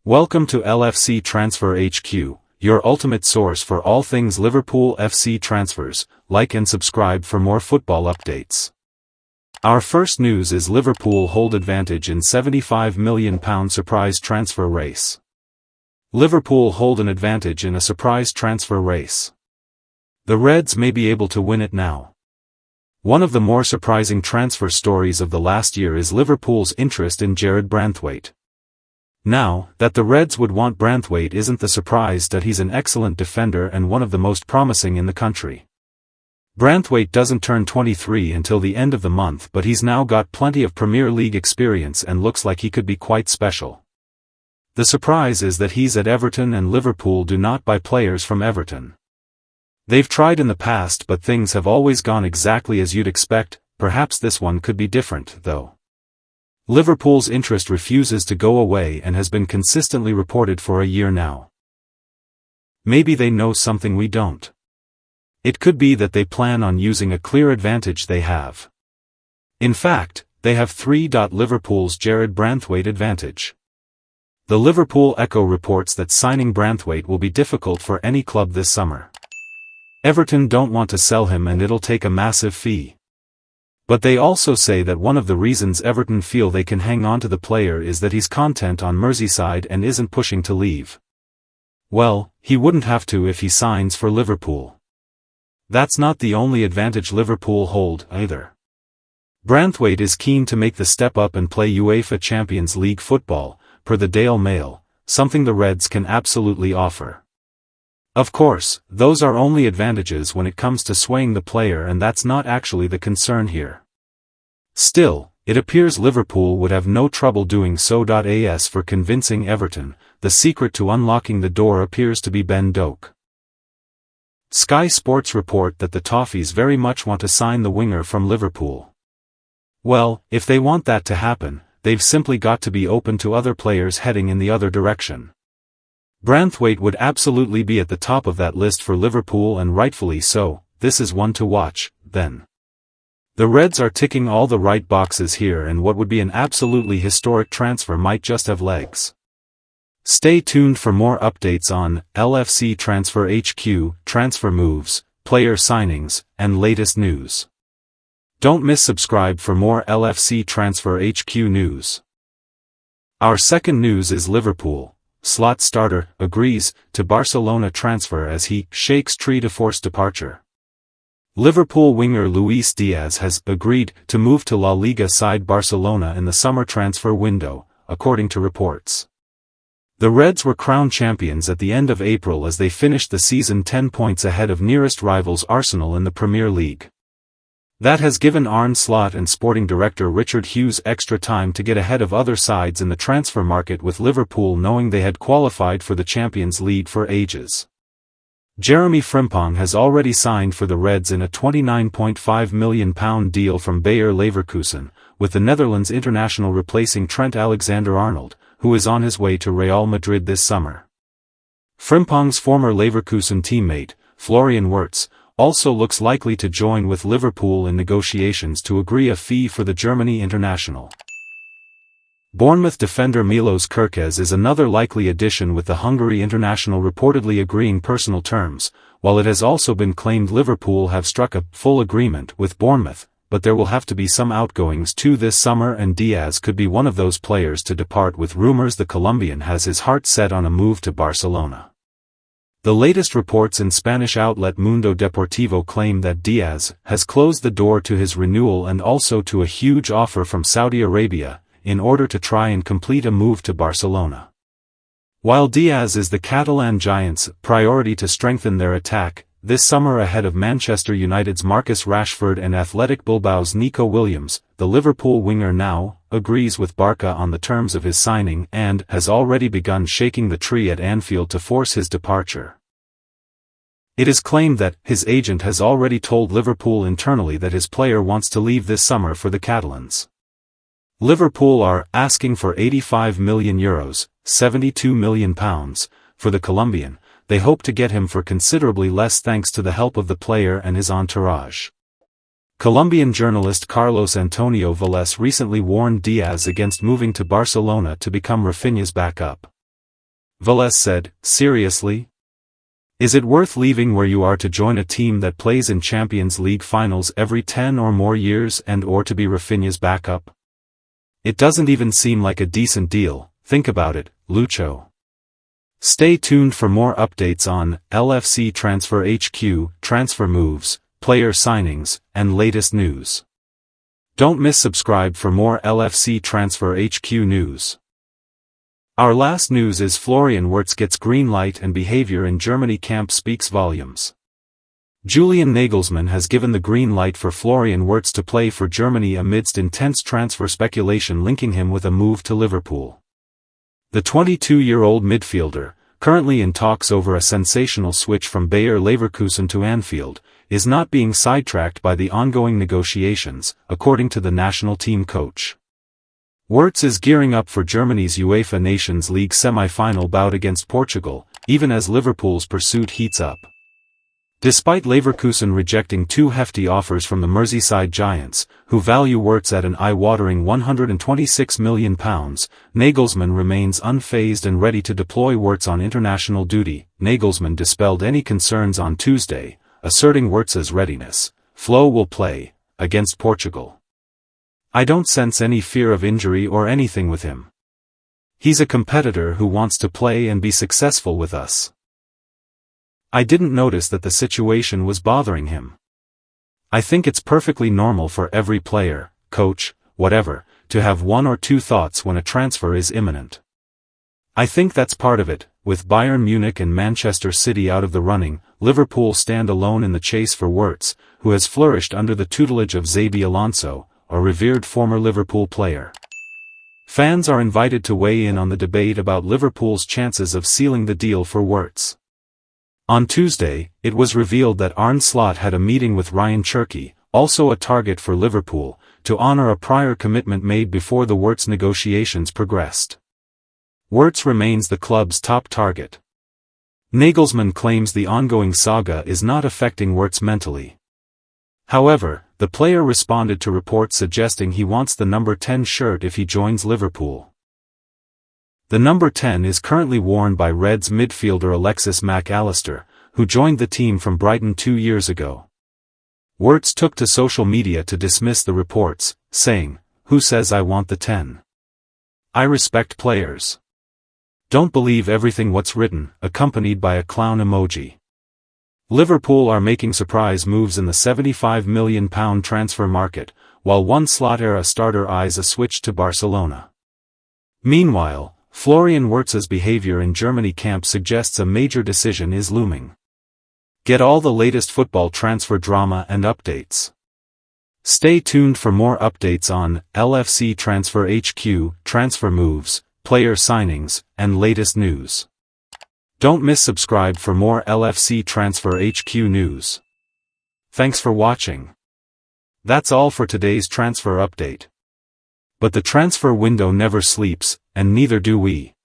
Welcome to LFC Transfer HQ, your ultimate source for all things Liverpool FC transfers. Like and subscribe for more football updates. Our first news is Liverpool hold advantage in £75 million surprise transfer race. Liverpool hold an advantage in a surprise transfer race. The Reds may be able to win it now. One of the more surprising transfer stories of the last year is Liverpool's interest in Branthwaite. Now, that the Reds would want Branthwaite isn't the surprise that he's an excellent defender and one of the most promising in the country. Branthwaite doesn't turn 23 until the end of the month, but he's now got plenty of Premier League experience and looks like he could be quite special. The surprise is that he's at Everton and Liverpool do not buy players from Everton. They've tried in the past but things have always gone exactly as you'd expect. Perhaps this one could be different, though. Liverpool's interest refuses to go away and has been consistently reported for a year now. Maybe they know something we don't. It could be that they plan on using a clear advantage they have. In fact, they have Liverpool's Branthwaite advantage. The Liverpool Echo reports that signing Branthwaite will be difficult for any club this summer. Everton don't want to sell him and it'll take a massive fee. But they also say that one of the reasons Everton feel they can hang on to the player is that he's content on Merseyside and isn't pushing to leave. Well, he wouldn't have to if he signs for Liverpool. That's not the only advantage Liverpool hold, either. Branthwaite is keen to make the step up and play UEFA Champions League football, per the Daily Mail, something the Reds can absolutely offer. Of course, those are only advantages when it comes to swaying the player, and that's not actually the concern here. Still, it appears Liverpool would have no trouble doing so. As for convincing Everton, the secret to unlocking the door appears to be Ben Doak. Sky Sports report that the Toffees very much want to sign the winger from Liverpool. Well, if they want that to happen, they've simply got to be open to other players heading in the other direction. Branthwaite would absolutely be at the top of that list for Liverpool, and rightfully so. This is one to watch, then. The Reds are ticking all the right boxes here, and what would be an absolutely historic transfer might just have legs. Stay tuned for more updates on LFC Transfer HQ, transfer moves, player signings, and latest news. Don't miss subscribe for more LFC Transfer HQ news. Our second news is Liverpool slot starter agrees to Barcelona transfer as he shakes tree to force departure. Liverpool winger Luis Diaz has agreed to move to La Liga side Barcelona in the summer transfer window, according to reports. The Reds were crowned champions at the end of April as they finished the season 10 points ahead of nearest rivals Arsenal in the Premier League. That has given Arne Slot and sporting director Richard Hughes extra time to get ahead of other sides in the transfer market, with Liverpool knowing they had qualified for the Champions League for ages. Jeremy Frimpong has already signed for the Reds in a £29.5 million deal from Bayer Leverkusen, with the Netherlands international replacing Trent Alexander-Arnold, who is on his way to Real Madrid this summer. Frimpong's former Leverkusen teammate, Florian Wirtz, also looks likely to join with Liverpool in negotiations to agree a fee for the Germany international. Bournemouth defender Milos Kerkez is another likely addition, with the Hungary international reportedly agreeing personal terms, while it has also been claimed Liverpool have struck a full agreement with Bournemouth, but there will have to be some outgoings too this summer, and Diaz could be one of those players to depart, with rumors the Colombian has his heart set on a move to Barcelona. The latest reports in Spanish outlet Mundo Deportivo claim that Diaz has closed the door to his renewal and also to a huge offer from Saudi Arabia, in order to try and complete a move to Barcelona. While Diaz is the Catalan Giants' priority to strengthen their attack this summer ahead of Manchester United's Marcus Rashford and Athletic Bilbao's Nico Williams, the Liverpool winger now agrees with Barca on the terms of his signing and has already begun shaking the tree at Anfield to force his departure. It is claimed that his agent has already told Liverpool internally that his player wants to leave this summer for the Catalans. Liverpool are asking for €85 million, £72 million, for the Colombian. They hope to get him for considerably less thanks to the help of the player and his entourage. Colombian journalist Carlos Antonio Vélez recently warned Diaz against moving to Barcelona to become Rafinha's backup. Velez said, seriously? Is it worth leaving where you are to join a team that plays in Champions League finals every 10 or more years or to be Rafinha's backup? It doesn't even seem like a decent deal, think about it, Lucho. Stay tuned for more updates on LFC Transfer HQ, transfer moves, player signings, and latest news. Don't miss subscribe for more LFC Transfer HQ news. Our last news is Florian Wirtz gets green light and behavior in Germany camp speaks volumes. Julian Nagelsmann has given the green light for Florian Wirtz to play for Germany amidst intense transfer speculation linking him with a move to Liverpool. The 22-year-old midfielder, currently in talks over a sensational switch from Bayer Leverkusen to Anfield, is not being sidetracked by the ongoing negotiations, according to the national team coach. Wirtz is gearing up for Germany's UEFA Nations League semi-final bout against Portugal, even as Liverpool's pursuit heats up. Despite Leverkusen rejecting two hefty offers from the Merseyside Giants, who value Wirtz at an eye-watering £126 million, Nagelsmann remains unfazed and ready to deploy Wirtz on international duty. Nagelsmann dispelled any concerns on Tuesday, asserting Wirtz's readiness. Flo will play against Portugal. I don't sense any fear of injury or anything with him. He's a competitor who wants to play and be successful with us. I didn't notice that the situation was bothering him. I think it's perfectly normal for every player, coach, whatever, to have one or two thoughts when a transfer is imminent. I think that's part of it. With Bayern Munich and Manchester City out of the running, Liverpool stand alone in the chase for Wirtz, who has flourished under the tutelage of Xabi Alonso, a revered former Liverpool player. Fans are invited to weigh in on the debate about Liverpool's chances of sealing the deal for Wirtz. On Tuesday, it was revealed that Arne Slot had a meeting with Ryan Cherki, also a target for Liverpool, to honor a prior commitment made before the Wirtz negotiations progressed. Wirtz remains the club's top target. Nagelsmann claims the ongoing saga is not affecting Wirtz mentally. However, the player responded to reports suggesting he wants the number 10 shirt if he joins Liverpool. The number 10 is currently worn by Reds midfielder Alexis Mac Allister, who joined the team from Brighton 2 years ago. Wirtz took to social media to dismiss the reports, saying, "Who says I want the 10? I respect players. Don't believe everything what's written," accompanied by a clown emoji. Liverpool are making surprise moves in the £75 million transfer market, while one Slot-era starter eyes a switch to Barcelona. Meanwhile, Florian Wirtz's behavior in Germany camp suggests a major decision is looming. Get all the latest football transfer drama and updates. Stay tuned for more updates on LFC Transfer HQ, transfer moves, player signings, and latest news. Don't miss subscribe for more LFC Transfer HQ news. Thanks for watching. That's all for today's transfer update. But the transfer window never sleeps, and neither do we.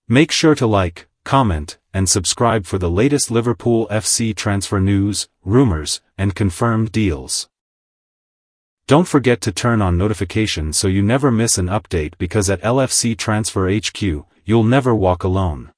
Make sure to like, comment, and subscribe for the latest Liverpool FC transfer news, rumors, and confirmed deals. Don't forget to turn on notifications so you never miss an update, because at LFC Transfer HQ, you'll never walk alone.